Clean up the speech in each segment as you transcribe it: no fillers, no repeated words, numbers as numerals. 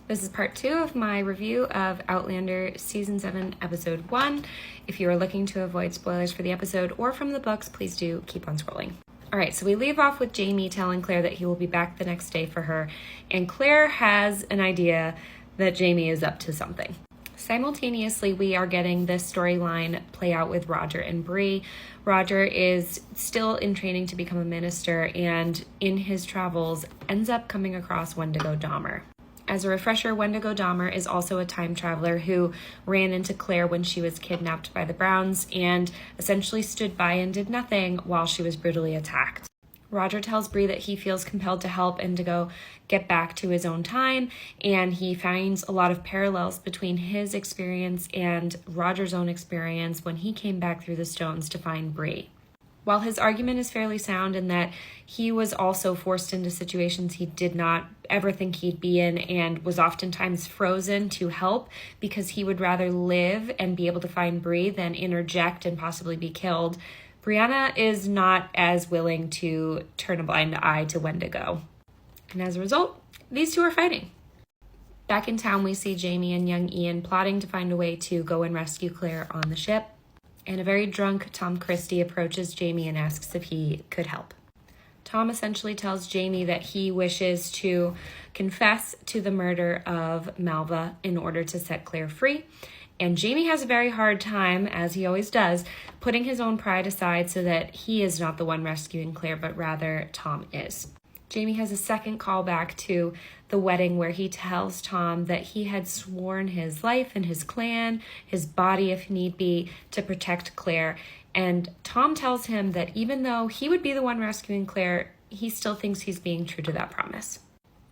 This is part 2 of my review of Outlander Season 7, Episode 1. If you are looking to avoid spoilers for the episode or from the books, please do keep on scrolling. All right, so we leave off with Jamie telling Claire that he will be back the next day for her, and Claire has an idea that Jamie is up to something. Simultaneously, we are getting this storyline play out with Roger and Bree. Roger is still in training to become a minister, and in his travels ends up coming across Wendigo Dahmer. As a refresher, Wendigo Dahmer is also a time traveler who ran into Claire when she was kidnapped by the Browns and essentially stood by and did nothing while she was brutally attacked. Roger tells Bree that he feels compelled to help Indigo get back to his own time, and he finds a lot of parallels between his experience and Roger's own experience when he came back through the stones to find Bree. While his argument is fairly sound in that he was also forced into situations he did not ever think he'd be in and was oftentimes frozen to help because he would rather live and be able to find Bree than interject and possibly be killed, Brianna is not as willing to turn a blind eye to Wendigo. And as a result, these two are fighting. Back in town, we see Jamie and young Ian plotting to find a way to go and rescue Claire on the ship. And a very drunk Tom Christie approaches Jamie and asks if he could help. Tom essentially tells Jamie that he wishes to confess to the murder of Malva in order to set Claire free. And Jamie has a very hard time, as he always does, putting his own pride aside so that he is not the one rescuing Claire, but rather Tom is. Jamie has a second callback to the wedding where he tells Tom that he had sworn his life and his clan, his body if need be, to protect Claire. And Tom tells him that even though he would be the one rescuing Claire, he still thinks he's being true to that promise.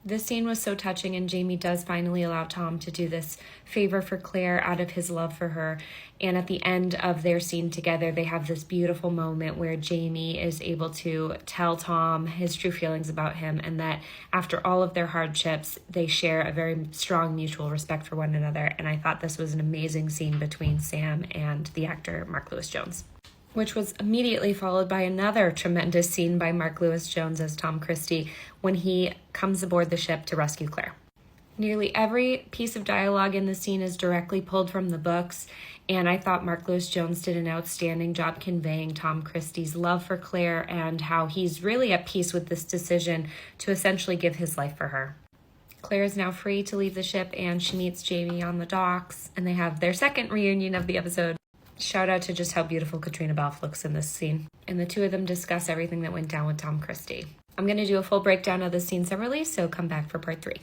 This scene was so touching, and Jamie does finally allow Tom to do this favor for Claire out of his love for her. And at the end of their scene together, they have this beautiful moment where Jamie is able to tell Tom his true feelings about him, and that after all of their hardships, they share a very strong mutual respect for one another. And I thought this was an amazing scene between Sam and the actor Mark Lewis-Jones, which was immediately followed by another tremendous scene by Mark Lewis-Jones as Tom Christie when he comes aboard the ship to rescue Claire. Nearly every piece of dialogue in the scene is directly pulled from the books, and I thought Mark Lewis-Jones did an outstanding job conveying Tom Christie's love for Claire and how he's really at peace with this decision to essentially give his life for her. Claire is now free to leave the ship, and she meets Jamie on the docks, and they have their second reunion of the episode. Shout out to just how beautiful Katrina Balfe looks in this scene. And the two of them discuss everything that went down with Tom Christie. I'm going to do a full breakdown of this scene separately, so come back for part 3.